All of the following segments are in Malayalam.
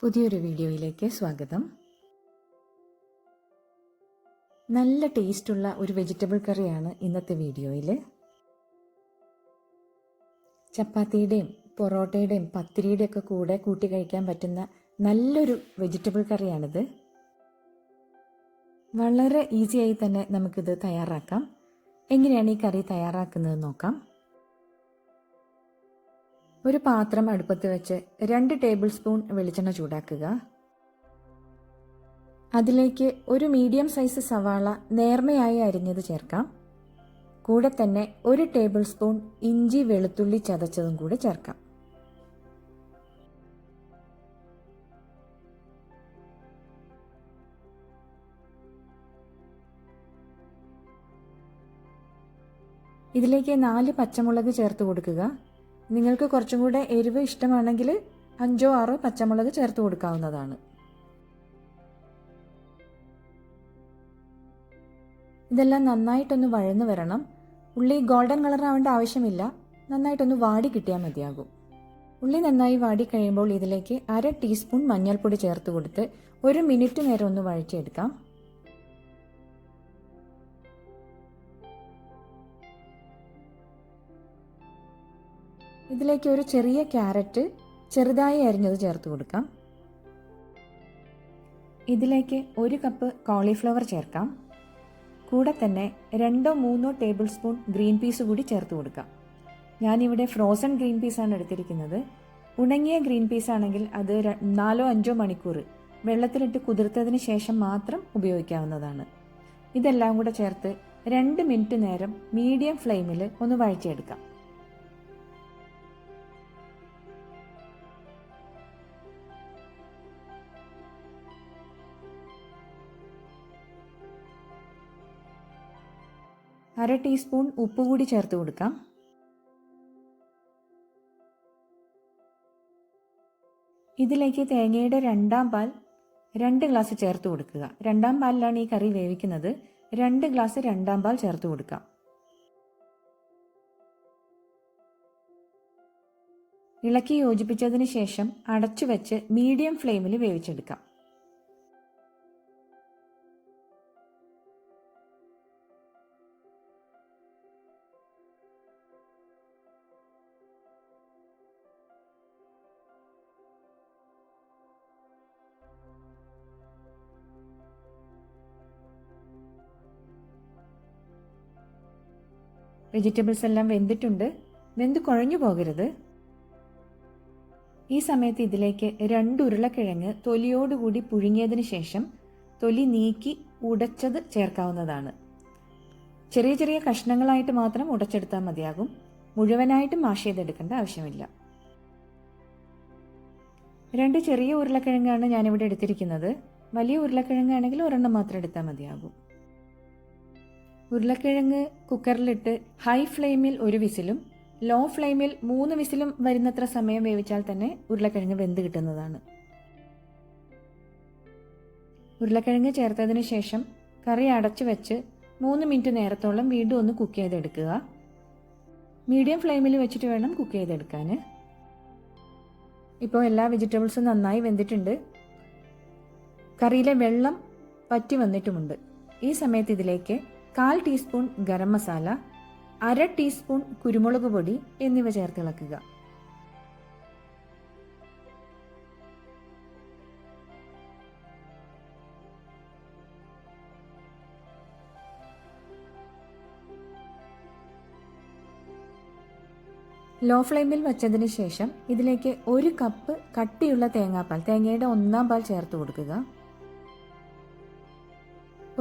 പുതിയൊരു വീഡിയോയിലേക്ക് സ്വാഗതം. നല്ല ടേസ്റ്റുള്ള ഒരു വെജിറ്റബിൾ കറിയാണ് ഇന്നത്തെ വീഡിയോയിൽ. ചപ്പാത്തിയുടെയും പൊറോട്ടയുടെയും പത്തിരിയുടെയും ഒക്കെ കൂടെ കൂട്ടി കഴിക്കാൻ പറ്റുന്ന നല്ലൊരു വെജിറ്റബിൾ കറിയാണിത്. വളരെ ഈസിയായി തന്നെ നമുക്കിത് തയ്യാറാക്കാം. എങ്ങനെയാണ് ഈ കറി തയ്യാറാക്കുന്നത് നോക്കാം. ഒരു പാത്രം അടുപ്പത്ത് വെച്ച് 2 ടേബിൾ സ്പൂൺ വെളിച്ചെണ്ണ ചൂടാക്കുക. അതിലേക്ക് ഒരു മീഡിയം സൈസ് സവാള നേർമയായി അരിഞ്ഞത് ചേർക്കാം. കൂടെ തന്നെ 1 ടേബിൾ സ്പൂൺ ഇഞ്ചി വെളുത്തുള്ളി ചതച്ചതും കൂടെ ചേർക്കാം. ഇതിലേക്ക് 4 പച്ചമുളക് ചേർത്ത് കൊടുക്കുക. നിങ്ങൾക്ക് കുറച്ചും കൂടെ എരിവ് ഇഷ്ടമാണെങ്കിൽ 5-6 പച്ചമുളക് ചേർത്ത് കൊടുക്കാവുന്നതാണ്. ഇതെല്ലാം നന്നായിട്ടൊന്ന് വഴന്നു വരണം. ഉള്ളി ഗോൾഡൻ കളർ ആവേണ്ട ആവശ്യമില്ല, നന്നായിട്ടൊന്ന് വാടി കിട്ടിയാൽ മതിയാകും. ഉള്ളി നന്നായി വാടി കഴിയുമ്പോൾ ഇതിലേക്ക് 1/2 ടീസ്പൂൺ മഞ്ഞൾപ്പൊടി ചേർത്ത് കൊടുത്ത് 1 മിനിറ്റ് നേരം ഒന്ന് വഴറ്റിയെടുക്കാം. ഇതിലേക്ക് ഒരു ചെറിയ ക്യാരറ്റ് ചെറുതായി അരിഞ്ഞത് ചേർത്ത് കൊടുക്കാം. ഇതിലേക്ക് 1 കപ്പ് കോളിഫ്ലവർ ചേർക്കാം. കൂടെ തന്നെ 2-3 ടേബിൾ സ്പൂൺ ഗ്രീൻ പീസ് കൂടി ചേർത്ത് കൊടുക്കാം. ഞാനിവിടെ ഫ്രോസൺ ഗ്രീൻ പീസാണ് എടുത്തിരിക്കുന്നത്. ഉണങ്ങിയ ഗ്രീൻ പീസ് ആണെങ്കിൽ അത് 4-5 മണിക്കൂർ വെള്ളത്തിലിട്ട് കുതിർത്തതിന് ശേഷം മാത്രം ഉപയോഗിക്കാവുന്നതാണ്. ഇതെല്ലാം കൂടെ ചേർത്ത് 2 മിനിറ്റ് നേരം മീഡിയം ഫ്ലെയിമിൽ ഒന്ന് വഴറ്റിയെടുക്കാം. അര ടീസ്പൂൺ ഉപ്പ് കൂടി ചേർത്ത് കൊടുക്കാം. ഇതിലേക്ക് തേങ്ങയുടെ 2 പാൽ 2 ഗ്ലാസ് ചേർത്ത് കൊടുക്കുക. 2 പാലിലാണ് ഈ കറി വേവിക്കുന്നത്. 2 ഗ്ലാസ് 2 പാൽ ചേർത്ത് കൊടുക്കാം. ഇളക്കി യോജിപ്പിച്ചതിന് ശേഷം അടച്ചു വെച്ച് മീഡിയം ഫ്ലെയിമിൽ വേവിച്ചെടുക്കാം. വെജിറ്റബിൾസ് എല്ലാം വെന്തിട്ടുണ്ട്. വെന്ത് കുഴഞ്ഞു പോകരുത്. ഈ സമയത്ത് ഇതിലേക്ക് 2 ഉരുളക്കിഴങ്ങ് തൊലിയോടുകൂടി പുഴുങ്ങിയതിന് ശേഷം തൊലി നീക്കി ഉടച്ചത് ചേർക്കാവുന്നതാണ്. ചെറിയ ചെറിയ കഷ്ണങ്ങളായിട്ട് മാത്രം ഉടച്ചെടുത്താൽ മതിയാകും. മുഴുവനായിട്ട് മാഷ് ചെയ്തെടുക്കേണ്ട ആവശ്യമില്ല. 2 ചെറിയ ഉരുളക്കിഴങ്ങാണ് ഞാനിവിടെ എടുത്തിരിക്കുന്നത്. വലിയ ഉരുളക്കിഴങ്ങാണെങ്കിൽ 1 മാത്രം എടുത്താൽ മതിയാകും. ഉരുളക്കിഴങ്ങ് കുക്കറിലിട്ട് ഹൈ ഫ്ലെയിമിൽ 1 വിസിലും ലോ ഫ്ലെയിമിൽ 3 വിസിലും വരുന്നത്ര സമയം വേവിച്ചാൽ തന്നെ ഉരുളക്കിഴങ്ങ് വെന്ത് കിട്ടുന്നതാണ്. ഉരുളക്കിഴങ്ങ് ചേർത്തതിന് ശേഷം കറി അടച്ചു വെച്ച് 3 മിനിറ്റ് നേരത്തോളം വീണ്ടും ഒന്ന് കുക്ക് ചെയ്തെടുക്കുക. മീഡിയം ഫ്ലെയിമിൽ വെച്ചിട്ട് വേണം കുക്ക് ചെയ്തെടുക്കാൻ. ഇപ്പോൾ എല്ലാ വെജിറ്റബിൾസും നന്നായി വെന്തിട്ടുണ്ട്. കറിയിലെ വെള്ളം പറ്റി വന്നിട്ടുമുണ്ട്. ഈ സമയത്ത് ഇതിലേക്ക് 1/4 ടീസ്പൂൺ ഗരം മസാല, 1/2 ടീസ്പൂൺ കുരുമുളക് പൊടി എന്നിവ ചേർത്ത് ഇളക്കുക. ലോ ഫ്ലെയിമിൽ വെച്ചതിന് ശേഷം ഇതിലേക്ക് 1 കപ്പ് കട്ടിയുള്ള തേങ്ങാപ്പാൽ, തേങ്ങയുടെ 1 പാൽ ചേർത്ത് കൊടുക്കുക.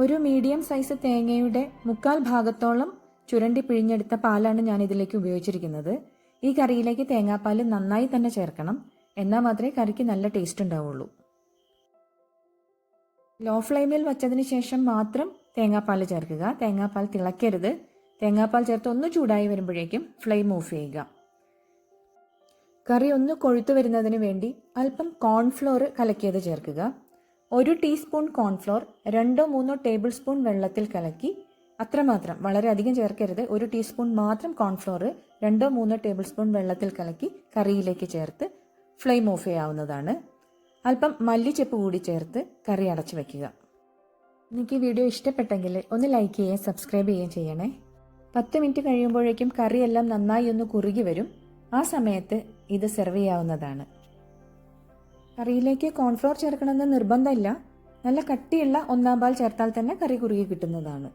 ഒരു മീഡിയം സൈസ് തേങ്ങയുടെ 1/4 ഭാഗത്തോളം ചുരണ്ടി പിഴിഞ്ഞെടുത്ത പാലാണ് ഞാൻ ഇതിലേക്ക് ഉപയോഗിച്ചിരിക്കുന്നത്. ഈ കറിയിലേക്ക് തേങ്ങാപ്പാൽ നന്നായി തന്നെ ചേർക്കണം, എന്നാൽ മാത്രമേ കറിക്ക് നല്ല ടേസ്റ്റ് ഉണ്ടാവുള്ളൂ. ലോ ഫ്ലെയിമിൽ വച്ചതിന് ശേഷം മാത്രം തേങ്ങാപ്പാൽ ചേർക്കുക. തേങ്ങാപ്പാൽ തിളക്കരുത്. തേങ്ങാപ്പാൽ ചേർത്ത് ഒന്ന് ചൂടായി വരുമ്പോഴേക്കും ഫ്ലെയിം ഓഫ് ചെയ്യുക. കറി ഒന്ന് കൊഴുത്തു വരുന്നതിന് വേണ്ടി അല്പം കോൺഫ്ലോർ കലക്കിയത് ചേർക്കുക. 1 ടീസ്പൂൺ കോൺഫ്ലോർ 2-3 ടേബിൾ സ്പൂൺ വെള്ളത്തിൽ കലക്കി, അത്രമാത്രം, വളരെ അധികം ചേർക്കരുത്. 1 ടീസ്പൂൺ മാത്രം കോൺഫ്ലോർ 2-3 ടേബിൾ സ്പൂൺ വെള്ളത്തിൽ കലക്കി കറിയിലേക്ക് ചേർത്ത് ഫ്ലെയിം ഓഫ് ചെയ്യാവുന്നതാണ്. അല്പം മല്ലിച്ചപ്പ് കൂടി ചേർത്ത് കറി അടച്ചു വയ്ക്കുക. എനിക്ക് ഈ വീഡിയോ ഇഷ്ടപ്പെട്ടെങ്കിൽ ഒന്ന് ലൈക്ക് ചെയ്യുകയും സബ്സ്ക്രൈബ് ചെയ്യുകയും ചെയ്യണേ. 10 മിനിറ്റ് കഴിയുമ്പോഴേക്കും കറിയെല്ലാം നന്നായി ഒന്ന് കുറുകി വരും. ആ സമയത്ത് ഇത് സെർവ് ചെയ്യാവുന്നതാണ്. കറിയിലേക്ക് കോൺഫ്ലോർ ചേർക്കണമെന്ന് നിർബന്ധമില്ല. നല്ല കട്ടിയുള്ള 1/4 പാൽ ചേർത്താൽ തന്നെ കറി കുറുകി കിട്ടുന്നതാണ്.